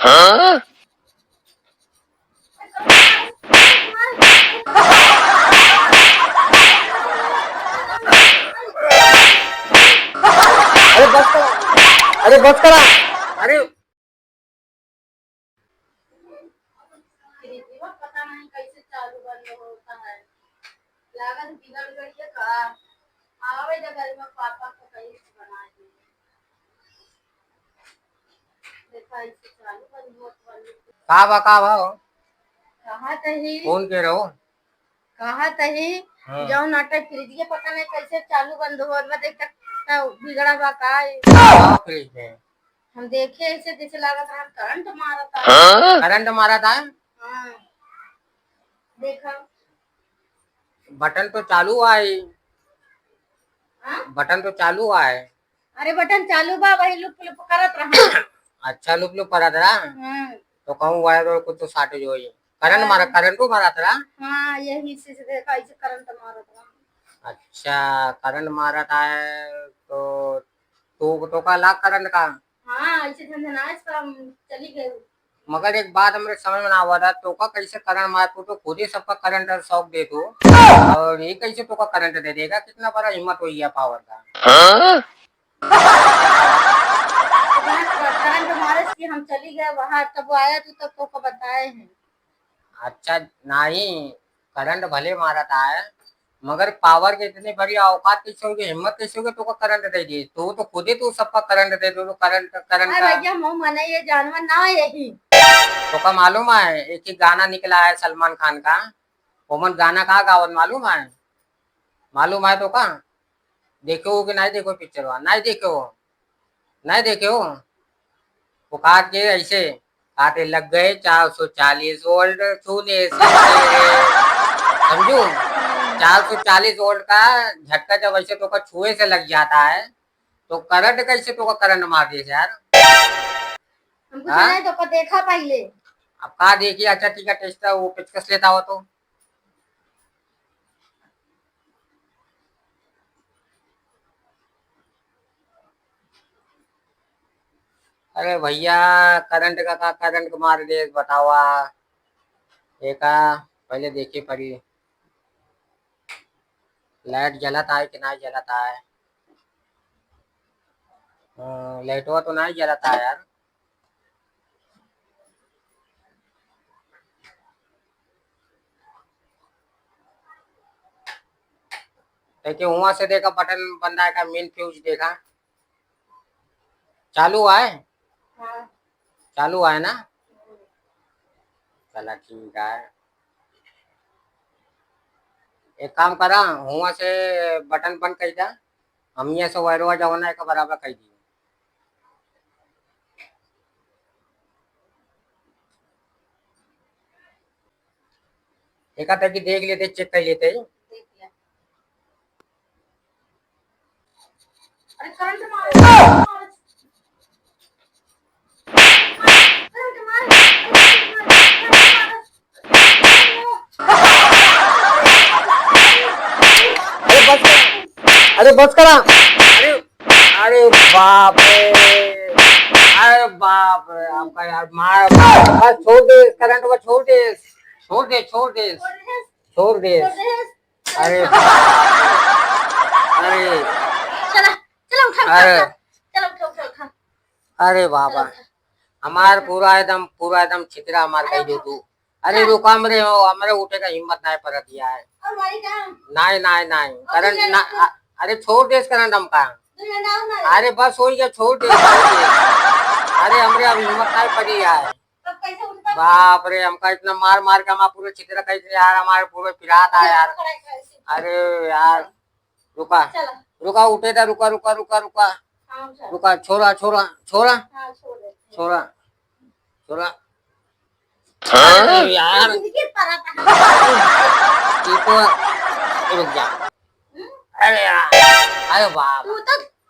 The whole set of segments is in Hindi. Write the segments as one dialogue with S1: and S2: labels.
S1: हाँ? अरे बस करा, अरे बस करा, अरे
S2: पता नहीं कैसे चालू बंद होता है। लागत बिगड़ गई है का। आवे जब घर में पापा को कैसे बना दी। देखा इसे चालू बंद होता
S1: का भाव
S2: कहा तही
S1: कौन कह रहे हो?
S2: कहा तही जो नाटक फ्रिज के पता नहीं कैसे चालू बंद हो रहा देख बिगड़ा बा का
S1: फ्रिज में
S2: हम देखे ऐसे जैसे लगा था करंट मारा था।
S1: करंट मारा था?
S2: हाँ देखा
S1: बटन तो चालू हुआ है। बटन तो चालू हुआ है।
S2: अरे बटन चालू बा वही लुप लुप करत रहा।
S1: अच्छा लुप लुप करा था। तो कहूँ वायर और कुछ तो शॉर्टेज हो करंट मारा, करंट को मारा था।
S2: हाँ यही से देखा ऐसे करंट मारा था।
S1: अच्छा करंट मारा था तो का लाख करंट का।
S2: हाँ ऐसे धंधनाज का चली गई।
S1: मगर एक बात हमारे समझ में ना हुआ था, तो का कैसे करंट मार तो खुद ही सबका करंट शॉक दे दो और ये कैसे तो का करंट दे देगा? कितना बड़ा हिम्मत हुई है पावर का।
S2: करंट मारे कि हम चली गए वहां तब आया तो को बताए हैं।
S1: अच्छा नहीं, करंट भले मारा था है मगर पावर के इतनी बड़ी औकात कैसे होगी, हिम्मत कैसे होगी तो का करंट दे दी? तो खुद ही तू सबका करंट दे दो तो करंट करंट का
S2: भैया मुँह मने ये जानवर ना यही
S1: तो का मालूम है? एक ही गाना निकला है सलमान खान का, ओमन गाना कहाँ गावत मालूम है? मालूम है तो का देखो कि नहीं देखो पिक्चर वहाँ नहीं देखो? नहीं देखे हो? वो कहा के ऐसे काटे लग गए 440 वोल्ट छूने से समझू। 440 वोल्ट का झटका जब ऐसे तो का छुए से लग जाता है तो करंट कैसे तो का करंट मार दिए यार।
S2: हमको सुना है तो देखा पहले।
S1: अब कहा देखिए, अच्छा ठीक है टेस्ट वो पेचकस लेता हो तो अरे भैया करंट का करंट को मार दे बतावा एक पहले देखी पड़ी लाइट जलाता है कि नहीं जलाता है। लाइट हुआ तो नहीं जलाता है यार। देखिए वहां से देखा बटन बंदा का मेन फ्यूज देखा चालू हुआ है।
S2: हाँ।
S1: चालू हुआ है ना? चला ठीक है, एक काम करा वहां से बटन बंद कर दिया, हम यहाँ से वायरवा जवाना एक बराबर कर दी। एक था कि देख लेते चेक कर लेते।
S2: अरे करंट मार
S1: अरे बस करा, अरे अरे बाप रे, अरे बाप रे आपका यार मार बस छोड़ दे करंट को, छोड़ दे छोड़ दे छोड़ दे छोड़ दे। अरे अरे
S2: चला चला उठा
S1: अरे
S2: चला उठा उठा।
S1: अरे बाबा हमार पूरा एकदम छितरा मार कही दो तू। अरे रुका मेरे हो हमारे उठे का हिम्मत नहीं पर दिया है। नहीं नहीं नहीं करंट ना, अरे छोड़ दे करंट हम का। अरे बस हो गया छोड़ दे। अरे हमरे अब हिम्मत नहीं पड़ी है। बाप रे हमका इतना मार मार के हमारा पूरे चित्र कैसे यार हमारे पूरे पिरात है यार। अरे यार रुका रुका उठे था, रुका रुका रुका रुका रुका, छोरा छोरा छोरा छोरा छोरा। अरे यार रुक जा। अरे यार अरे बाप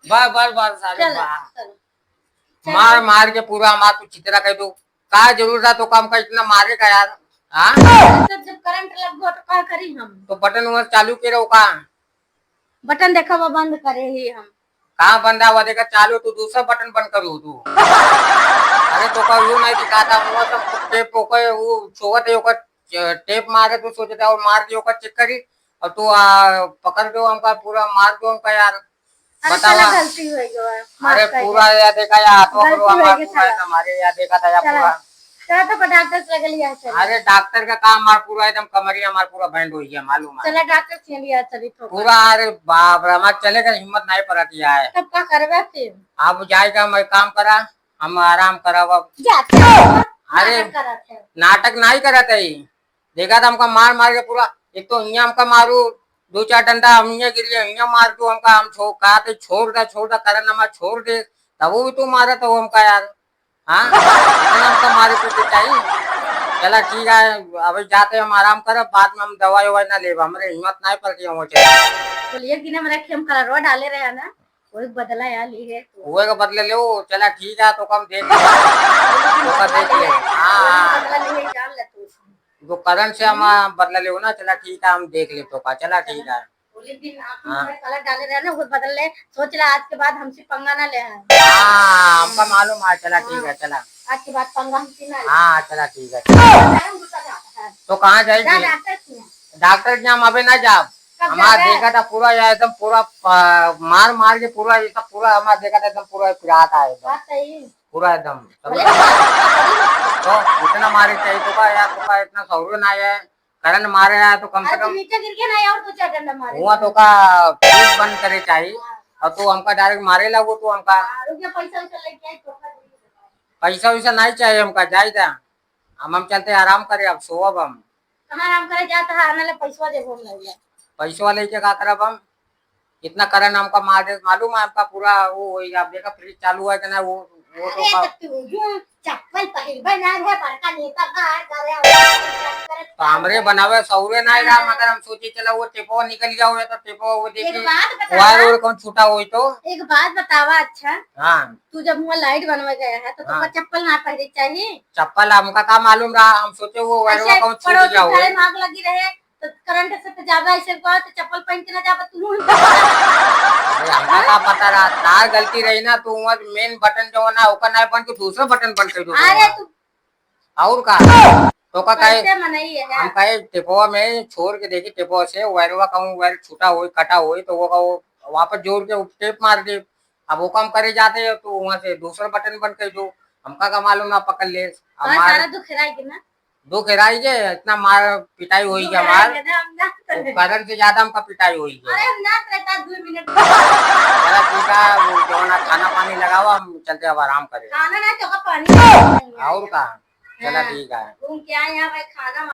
S1: बार बार बार सारे मार मार के पूरा हमारा तू चित्रा कह दो का जरूरत है तो काम का इतना मारे का यार। हाँ
S2: जब करंट लग गया तो क्या करी हम?
S1: तो बटन वहां चालू के रहो का
S2: बटन देखा वो बंद करे ही हम।
S1: कहाँ बंद हुआ देखा चालू, तू दूसरा बटन बंद करो तू। अरे अरे तो का व्यू नहीं दिखाता वो तो टेप ओके वो चोगत है ओकर टेप मारे तो सोचता और मार दियो का चेक करी और तू पकड़ दो हमका पूरा मार दो हमका यार
S2: अरे
S1: बतावा
S2: चला गलती हो गई है, माफ
S1: अरे
S2: कर दे।
S1: पूरा यार देखा या हाथों
S2: गलती
S1: करो
S2: हो
S1: हमारा
S2: गई,
S1: पूरा
S2: चला।
S1: हमारे यार देखा था या
S2: चला
S1: पूरा
S2: चला तो डॉक्टर से लगे लिया चला।
S1: अरे डॉक्टर का काम हमारा पूरा एकदम कमरिया हमारा पूरा बैंड हो गया मालूम है
S2: चला डॉक्टर से लिया चली तो
S1: पूरा अरे बाप रे हमारे चले का हिम्मत नहीं पड़ती है
S2: तब का करवे फिर
S1: आप जाएगा मैं काम करा हम आराम करा अब
S2: जाते
S1: अरे
S2: करत है।
S1: नाटक नहीं करत है देखा था हमका मार मार के पूरा एक तो यहाँ हमका मारू दो चार डंडा हम यहाँ गिर गए यहाँ मार तू हमका हम कहा थे छोड़ दा करन हमारा छोड़ दे तब वो भी तू मारा तो हमका यार हाँ इतना हमका मारे पीटे चाहिए चला ठीक है अभी जाते हम आराम कर बाद में हम दवाई ववाई ना ले हमारे हिम्मत नहीं पड़ती हम
S2: बोलिए कि ना मेरा खेम कलरवा डाले रहे ना वही बदला यार ली है
S1: हुए का बदले लो चला ठीक है तो कम देख ले तो का देख ले हाँ
S2: बदला ली है जान ले तू
S1: जो करंट से हम बदला ले ना चला ठीक है हम देख ले तो का चला ठीक है
S2: बोले दिन आप कलर डाले रहे ना वो बदल ले सोच रहा आज के बाद हमसे पंगा ना ले है
S1: हाँ हमका मालूम है चला ठीक है चला
S2: आज के बाद पंगा हमसे ना ले
S1: हाँ चला ठीक है
S2: है
S1: तो कहाँ जाएगी डॉक्टर के हम अभी ना जाओ हमारा देखा था पूरा एकदम पूरा मार मार के पूरा ये सब पूरा हमारा देखा था एकदम पूरा पिराता है एकदम पूरा एकदम तो इतना मारे चाहिए तो का इतना सौर ना है करंट मारे है तो कम से कम
S2: नीचे गिर के ना और तो चार डंडा मारे
S1: हुआ तो का फ्यूज बंद करे चाहिए और तू हमका डायरेक्ट मारे लगो तो हमका
S2: रुपया पैसा लेके आई तो
S1: पैसा वैसा नहीं चाहिए हमका जायदा हम चलते आराम करे अब सो अब हम
S2: हमारा हम करे जाता है आने ले पैसा दे घूम ले
S1: पैसों वाले के का करब हम इतना करंट हमका मार दे मालूम है आपका पूरा वो होई आप देखा फ्रिज चालू है कि ना वो तो का
S2: चप्पल पहनबे ना है बड़का नेता का करे
S1: तो हमरे बनावे सौरे नहीं रहा मगर हम सोचे चला वो टेपो निकल गया हुआ तो टेपो वो
S2: एक
S1: देखिए
S2: बात बता
S1: वायर और कौन छूटा हुई तो
S2: एक बात बतावा अच्छा
S1: हाँ
S2: तू जब मुँह लाइट बनवा गया है तो तुमको चप्पल ना पहननी चाहिए
S1: चप्पल हमका का मालूम रहा हम सोचे वो वायर
S2: ऐसे
S1: कौन छूट
S2: पड़ोसी
S1: गया हुआ
S2: सारे मांग लगी रहे तो करंट से तो ज्यादा ऐसे को तो चप्पल पहन के ना जाबा तू
S1: हमका का पता रहा तार गलती रही ना तो वहाँ मेन बटन जो है ना ओका नहीं बन के दूसरा बटन बन के
S2: अरे तू
S1: और का तो का कहे
S2: कैसे मनाई है
S1: हम कहे टेपवा में छोड़ के देखी टेपवा से वायरवा कहूँ वायर छूटा हो कटा हो तो वो वापस जोड़ के टेप मार दे अब वो काम करे जाते हैं तो वहाँ से दूसरा बटन बन के जो हमका का मालूम ना पकड़ ले
S2: सारा दुख रहेगी ना
S1: दो खिराई जे इतना मार पिटाई हुई है हमार कारण से ज्यादा हमका पिटाई हुई है
S2: अरे हम ना रहता 2 मिनट
S1: चला ठीक है वो जो ना खाना पानी लगावा हम चलते अब आराम करें
S2: खाना ना तो पानी
S1: और का चला ठीक है
S2: घूम के आए यहाँ भाई खाना